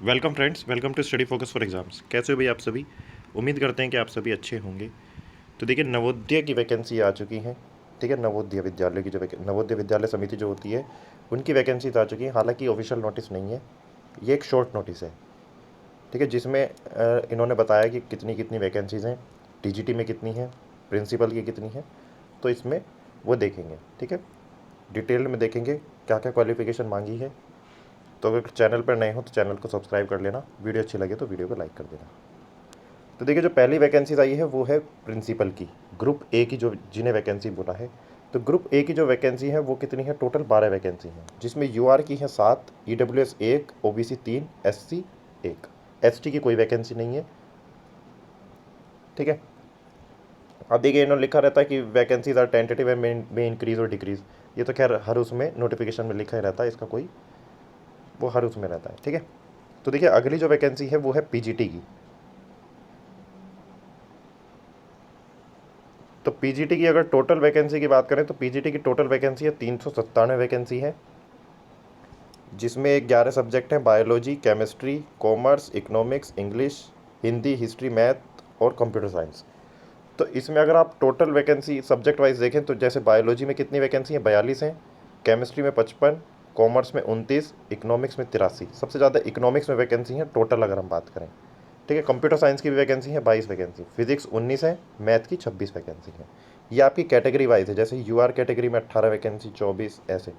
Welcome friends, welcome to study focus for exams. कैसे हो भाई आप सभी? उम्मीद करते हैं कि आप सभी अच्छे होंगे। तो देखिए, नवोदय की वैकेंसी आ चुकी हैं। ठीक है, नवोदय विद्यालय की जो नवोदय विद्यालय समिति जो होती है, उनकी वैकेंसीज आ चुकी हैं। हालांकि ऑफिशियल नोटिस नहीं है, ये एक शॉर्ट नोटिस है। ठीक है, जिसमें इन्होंने बताया कि कितनी कितनी वैकेंसीज़ हैं, टीजीटी में कितनी हैं, प्रिंसिपल की कितनी हैं। तो इसमें वो देखेंगे। ठीक है, डिटेल में देखेंगे क्या क्या क्वालिफिकेशन मांगी है। तो अगर चैनल पर नए हो तो चैनल को सब्सक्राइब कर लेना, वीडियो अच्छी लगे तो वीडियो को लाइक कर देना। तो देखिए, जो पहली वैकेंसीज आई है वो है प्रिंसिपल की, ग्रुप ए की, जो जिन्हें वैकेंसी बोला है। तो ग्रुप ए की जो वैकेंसी है वो कितनी है? टोटल 12 वैकेंसी हैं, जिसमें यूआर की है 7, ईडब्ल्यूएस 1, ओबीसी 3, एससी 1। एसटी की कोई वैकेंसी नहीं है। ठीक है, अब देखिए, इन्होंने लिखा रहता है कि वैकेंसीज आर टेंटेटिव है, में इंक्रीज और डिक्रीज। ये तो खैर हर उसमें नोटिफिकेशन में लिखा ही रहता है, इसका कोई वो हर उसमें रहता है। ठीक है, तो देखिए, अगली जो वैकेंसी है वो है पीजीटी की। तो पीजीटी की अगर टोटल वैकेंसी की बात करें तो पीजीटी की टोटल वैकेंसी है 397 वैकेंसी है, जिसमें 11 सब्जेक्ट हैं: biology, chemistry, commerce, economics, English, Hindi, history, math और कंप्यूटर साइंस। तो इसमें अगर आप टोटल वैकेंसी सब्जेक्ट वाइज देखें तो जैसे बायोलॉजी में कितनी वैकेंसी है? 42 हैं, केमिस्ट्री में 55, कॉमर्स में 29, इकोनॉमिक्स में 83। सबसे ज़्यादा इकोनॉमिक्स में वैकेंसी है टोटल अगर हम बात करें। ठीक है, कंप्यूटर साइंस की भी वैकेंसी है 22 वैकेंसी, फिजिक्स 19 है, मैथ की 26 वैकेंसी है। ये आपकी कैटेगरी वाइज है, जैसे यूआर कैटेगरी में 18 वैकेंसी, 24 ऐसे।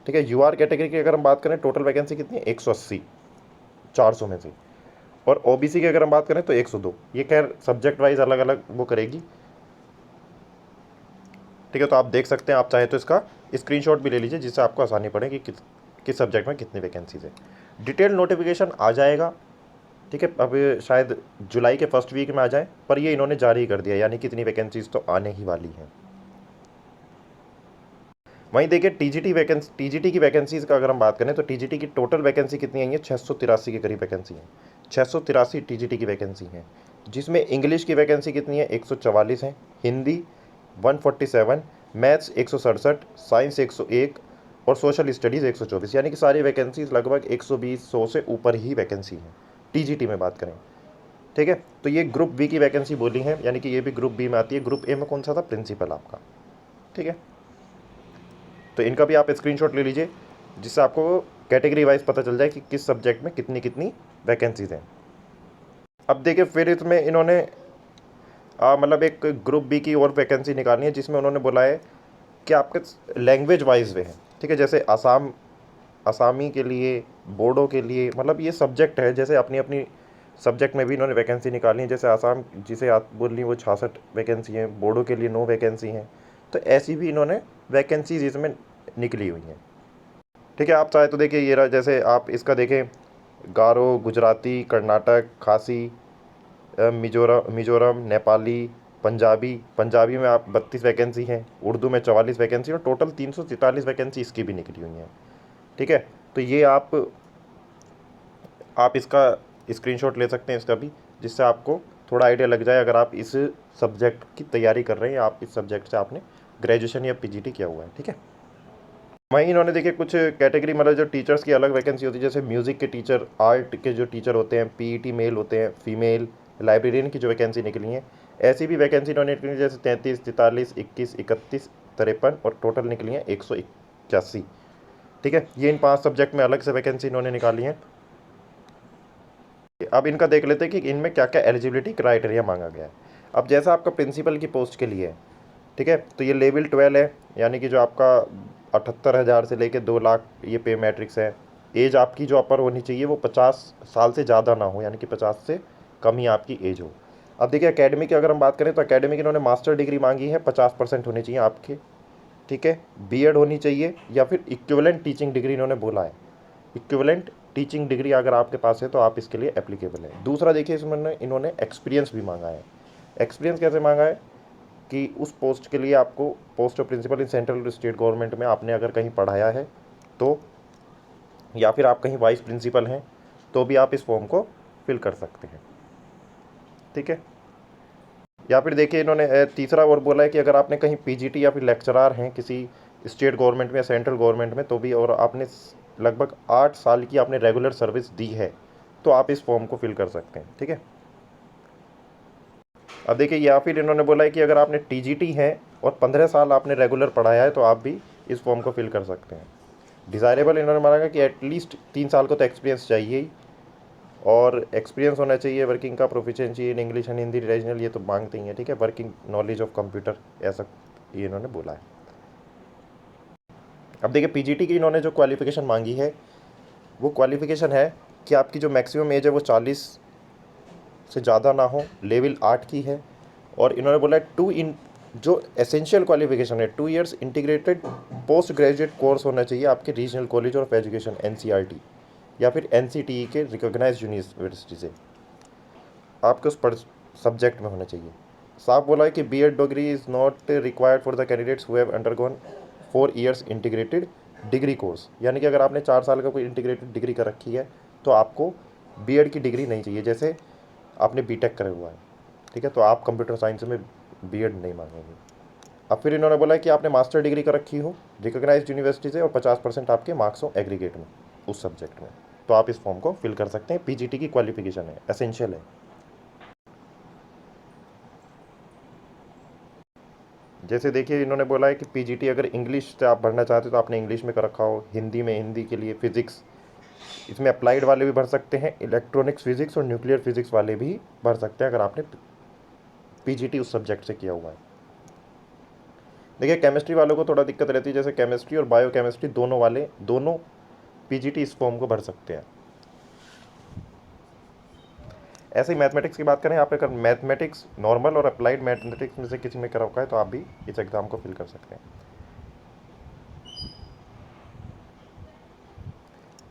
ठीक है, यूआर कैटेगरी की अगर हम बात करें टोटल वैकेंसी कितनी है? 180, 400 में से। और ओबीसी की अगर हम बात करें तो 102। ये खैर सब्जेक्ट वाइज अलग अलग वो करेगी। ठीक है, तो आप देख सकते हैं, आप चाहे तो इसका स्क्रीनशॉट भी ले लीजिए, जिससे आपको आसानी पड़े कि किस सब्जेक्ट में कितनी वैकेंसीज है। डिटेल नोटिफिकेशन आ जाएगा। ठीक है, अब शायद जुलाई के फर्स्ट वीक में आ जाए, पर ये इन्होंने जारी कर दिया, यानी कितनी वैकेंसीज तो आने ही वाली हैं। वहीं देखिए, टीजीटी की वैकेंसीज का अगर हम बात करें तो टीजीटी की टोटल वैकेंसी कितनी आई है? 683 के करीब वैकेंसी है। 683 टीजीटी की वैकेंसी है, जिसमें इंग्लिश की वैकेंसी कितनी है? 144 है, हिंदी 147, मैथ्स 167, साइंस 101 और सोशल स्टडीज़ 124। यानी कि सारी वैकेंसीज लगभग 120 100 से ऊपर ही वैकेंसी है टीजीटी में बात करें। ठीक है, तो ये ग्रुप बी की वैकेंसी बोली है, यानी कि ये भी ग्रुप बी में आती है। ग्रुप ए में कौन सा था? प्रिंसिपल आपका। ठीक है, तो इनका भी आप स्क्रीनशॉट ले लीजिए, जिससे आपको कैटेगरी वाइज पता चल जाए कि किस सब्जेक्ट में कितनी कितनी वैकेंसीज हैं। अब देखिए, फिर इसमें इन्होंने मतलब एक ग्रुप बी की और वैकेंसी निकालनी है, जिसमें उन्होंने बोला है कि आपके लैंग्वेज वाइज वे हैं। ठीक है, जैसे आसामी के लिए, बोडो के लिए, मतलब ये सब्जेक्ट है, जैसे अपनी अपनी सब्जेक्ट में भी इन्होंने वैकेंसी निकाली है। जैसे आसाम जिसे आप बोल रही वो 66 वैकेंसी हैं, बोडो के लिए 9 वैकेंसी हैं। तो ऐसी भी इन्होंने वैकेंसीज इसमें निकली हुई हैं। ठीक है, आप चाहे तो देखिए, ये रहा, जैसे आप इसका देखें, गारो, गुजराती, कर्नाटक, खासी, मिजोरम, नेपाली, पंजाबी में आप 32 वैकेंसी हैं, उर्दू में 44 वैकेंसी और टोटल 343 वैकेंसी इसकी भी निकली हुई हैं। ठीक है, तो ये आप इसका स्क्रीनशॉट ले सकते हैं इसका भी, जिससे आपको थोड़ा आइडिया लग जाए, अगर आप इस सब्जेक्ट की तैयारी कर रहे हैं या आप इस सब्जेक्ट से आपने ग्रेजुएशन या पीजीटी किया हुआ है। ठीक है, वहीं इन्होंने देखिए कुछ कैटेगरी, मतलब जो टीचर्स की अलग वैकेंसी होती है, जैसे म्यूज़िक के टीचर, आर्ट के जो टीचर होते हैं, पीईटी मेल होते हैं, फीमेल, लाइब्रेरियन की जो वैकेंसी निकली है, ऐसी भी वैकेंसी इन्होंने निकली, जैसे 33, 43, 21, 31, 53 और टोटल निकली हैं 181। ठीक है, ये इन 5 सब्जेक्ट में अलग से वैकेंसी इन्होंने निकाली है। अब इनका देख लेते हैं कि इनमें क्या क्या एलिजिबिलिटी क्राइटेरिया मांगा गया है। अब जैसा आपका प्रिंसिपल की पोस्ट के लिए है, ठीक है, तो ये लेवल 12 है, यानी कि जो आपका 78,000 से लेकर 2 लाख ये पे मैट्रिक्स है। एज आपकी जो अपर होनी चाहिए वो 50 साल से ज़्यादा ना हो, यानी कि 50 से कम ही आपकी एज हो। अब देखिए, एकेडमी की अगर हम बात करें तो एकेडमी की इन्होंने मास्टर डिग्री मांगी है, 50% होनी चाहिए आपके। ठीक है, बीएड होनी चाहिए या फिर इक्विवेलेंट टीचिंग डिग्री इन्होंने बोला है। इक्विवेलेंट टीचिंग डिग्री अगर आपके पास है तो आप इसके लिए एप्लीकेबल है। दूसरा देखिए, इसमें इन्होंने एक्सपीरियंस भी मांगा है। एक्सपीरियंस कैसे मांगा है कि उस पोस्ट के लिए आपको, post of principal in central और स्टेट गवर्नमेंट में आपने अगर कहीं पढ़ाया है तो, या फिर आप कहीं वाइस प्रिंसिपल हैं तो भी आप इस फॉर्म को फिल कर सकते हैं। ठीक है, या फिर देखिए, इन्होंने तीसरा और बोला है कि अगर आपने कहीं पीजीटी या फिर लेक्चरार हैं किसी स्टेट गवर्नमेंट में या सेंट्रल गवर्नमेंट में तो भी, और आपने लगभग 8 साल की आपने रेगुलर सर्विस दी है तो आप इस फॉर्म को फिल कर सकते हैं। ठीक है, अब देखिए या फिर इन्होंने बोला है कि अगर आपने टीजीटी है और 15 साल आपने रेगुलर पढ़ाया है तो आप भी इस फॉर्म को फिल कर सकते हैं। डिज़ायरेबल इन्होंने माना कि एटलीस्ट 3 साल को तो एक्सपीरियंस चाहिए ही, और एक्सपीरियंस होना चाहिए वर्किंग का, proficiency in English and Hindi regional, ये तो मांगते ही हैं। ठीक है, वर्किंग नॉलेज ऑफ कंप्यूटर, ऐसा ये इन्होंने बोला है। अब देखिए पीजीटी की इन्होंने जो क्वालिफिकेशन मांगी है वो क्वालिफिकेशन है कि आपकी जो मैक्सिमम एज है वो 40 से ज़्यादा ना हो, लेवल 8 की है, और इन्होंने बोला है जो एसेंशियल क्वालिफिकेशन है 2 years integrated post graduate course होना चाहिए आपके regional college of education NCERT या फिर एनसीटीई के रिकॉग्नाइज्ड यूनिवर्सिटी से, आपके उस पर सब्जेक्ट में होना चाहिए। साफ बोला है कि BEd degree is not required for the candidates who have undergone 4 years integrated degree course, यानी कि अगर आपने 4 साल का कोई इंटीग्रेटेड डिग्री कर रखी है तो आपको बीएड की डिग्री नहीं चाहिए, जैसे आपने बीटेक करा हुआ है। ठीक है, तो आप कंप्यूटर साइंस में बीएड नहीं मांगेंगे। अब फिर इन्होंने बोला है कि आपने मास्टर डिग्री कर रखी हो रिकॉग्नाइज्ड यूनिवर्सिटी से और 50% आपके मार्क्स हो एग्रीगेट में उस सब्जेक्ट में, तो आप इस फॉर्म को फिल कर सकते हैं। पीजीटी की क्वालिफिकेशन है, एसेंशियल है। जैसे देखिए इन्होंने बोला है कि पीजीटी अगर इंग्लिश से आप भरना चाहते हो तो आपने इंग्लिश में कर रखा हो, हिंदी में हिंदी के लिए, फिजिक्स, इसमें अप्लाइड वाले भी भर सकते हैं, इलेक्ट्रॉनिक्स फिजिक्स और न्यूक्लियर फिजिक्स वाले भी भर सकते हैं अगर आपने पीजीटी उस सब्जेक्ट से किया हुआ है। देखिए केमिस्ट्री वालों को थोड़ा दिक्कत रहती है, जैसे केमिस्ट्री और बायो केमिस्ट्री दोनों पीजीटी इस फॉर्म को भर सकते हैं। ऐसे ही मैथमेटिक्स की बात करें, आपने अगर मैथमेटिक्स नॉर्मल और अप्लाइड मैथमेटिक्स में से किसी में करा हुआ है तो आप भी इस एग्ज़ाम को फिल कर सकते हैं।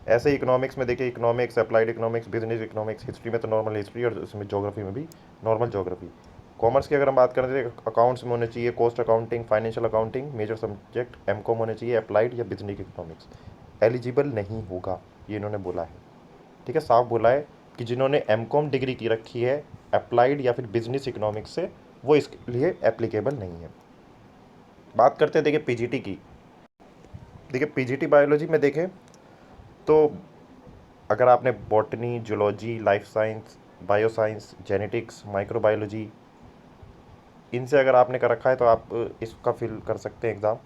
ऐसे ही इकोनॉमिक्स में देखिए, economics, applied economics, business economics, history में तो नॉर्मल हिस्ट्री और उसमें ज्योग्राफी में भी नॉर्मल ज्योग्राफी। कॉमर्स की अगर हम बात करें तो अकाउंट्स में होने चाहिए cost accounting, financial accounting, major subject MCom होने चाहिए, अप्लाइड या बिजनेस इकोनॉमिक्स एलिजिबल नहीं होगा, ये इन्होंने बोला है। ठीक है, साफ बोला है कि जिन्होंने एमकॉम डिग्री की रखी है अप्लाइड या फिर बिजनेस इकोनॉमिक्स से, वो इसके लिए एप्लीकेबल नहीं है। बात करते हैं देखिए पीजीटी की। देखिए पीजीटी बायोलॉजी में देखें तो अगर आपने botany, zoology, life science, bio science, genetics, microbiology, इनसे अगर आपने कर रखा है तो आप इसका फिल कर सकते हैं एग्ज़ाम।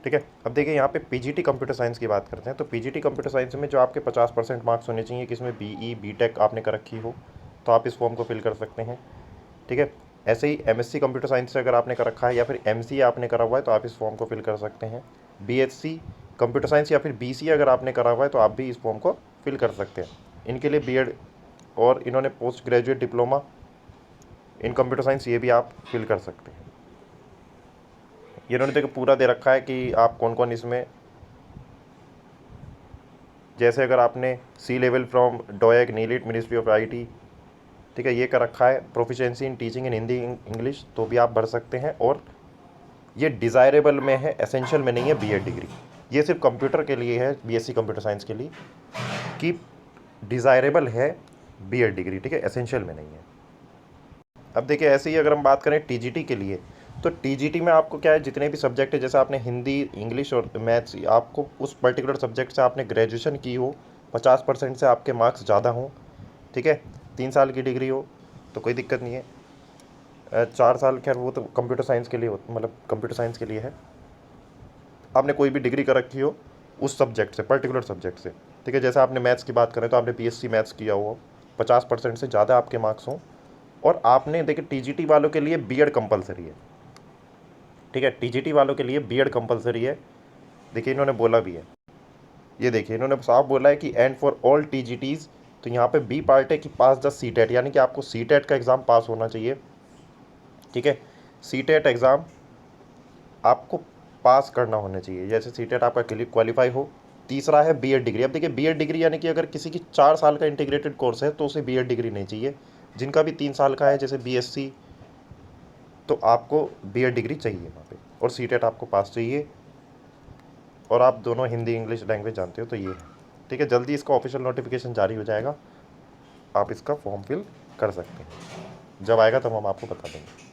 ठीक है, अब देखिए यहाँ पे पीजीटी कंप्यूटर साइंस की बात करते हैं, तो पीजीटी कंप्यूटर साइंस में जो आपके 50% मार्क्स होने चाहिए, किसमें बीई बीटेक आपने कर रखी हो तो आप इस फॉर्म को फिल कर सकते हैं। ठीक है, ऐसे ही एमएससी कंप्यूटर साइंस से अगर आपने कर रखा है या फिर एमसीए आपने करा हुआ है तो आप इस फॉर्म को फिल कर सकते हैं। बीएससी कंप्यूटर साइंस या फिर बीसीए अगर आपने करा हुआ है तो आप भी इस फॉर्म को फिल कर सकते हैं। इनके लिए बीएड और इन्होंने post graduate diploma in computer science ये भी आप फिल कर सकते हैं। ये इन्होंने देखो पूरा दे रखा है कि आप कौन कौन इसमें, जैसे अगर आपने C level from DOEACC NIELIT ministry of IT, ठीक है, ये कर रखा है, proficiency in teaching in Hindi English, तो भी आप भर सकते हैं। और ये डिज़ायरेबल में है, एसेंशियल में नहीं है बीएड डिग्री, ये सिर्फ कंप्यूटर के लिए है, बीएससी कंप्यूटर साइंस के लिए, कि डिज़ायरेबल है बीएड डिग्री। ठीक है, एसेंशियल में नहीं है। अब देखिए ऐसे ही अगर हम बात करें टीजीटी के लिए, तो टीजीटी में आपको क्या है, जितने भी सब्जेक्ट है, जैसे आपने हिंदी, इंग्लिश और मैथ्स, आपको उस पर्टिकुलर सब्जेक्ट से आपने ग्रेजुएशन की हो, 50% से आपके मार्क्स ज़्यादा हों, ठीक है, 3 साल की डिग्री हो तो कोई दिक्कत नहीं है। 4 साल, खैर वो तो कंप्यूटर साइंस के लिए हो, मतलब कंप्यूटर साइंस के लिए है। आपने कोई भी डिग्री कर रखी हो उस सब्जेक्ट से, पर्टिकुलर सब्जेक्ट से, ठीक है, जैसे आपने मैथ्स की बात करें तो आपने बीएससी मैथ्स किया हो, 50% से ज़्यादा आपके मार्क्स हों, और आपने देखिए टीजीटी वालों के लिए बीएड कंपलसरी है। ठीक है, टीजीटी वालों के लिए बीएड कंपलसरी है, देखिए इन्होंने बोला भी है, ये देखिए इन्होंने साफ बोला है कि एंड फॉर ऑल टीजीटीज़, तो यहाँ पे बी पार्ट है कि पास द सीटेट, यानी कि आपको सीटेट का एग्ज़ाम पास होना चाहिए। ठीक है, सीटेट एग्ज़ाम आपको पास करना होना चाहिए, जैसे सीटेट आपका क्वालिफाई हो। तीसरा है बीएड डिग्री। अब देखिए बीएड डिग्री यानी कि अगर किसी की 4 साल का इंटीग्रेटेड कोर्स है तो उसे बीएड डिग्री नहीं चाहिए, जिनका भी 3 साल का है जैसे बीएससी, तो आपको बीएड डिग्री चाहिए वहाँ पे, और सीटेट आपको पास चाहिए, और आप दोनों हिंदी इंग्लिश लैंग्वेज जानते हो, तो ये है। ठीक है, जल्दी इसका ऑफिशियल नोटिफिकेशन जारी हो जाएगा, आप इसका फॉर्म फिल कर सकते हैं, जब आएगा तब हम आपको बता देंगे।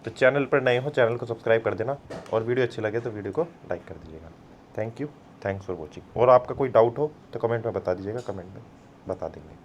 तो चैनल पर नए हो चैनल को सब्सक्राइब कर देना, और वीडियो अच्छी लगे तो वीडियो को लाइक कर दीजिएगा। Thank you, thanks for watching. और आपका कोई डाउट हो तो कमेंट में बता दीजिएगा, कमेंट में बता देंगे।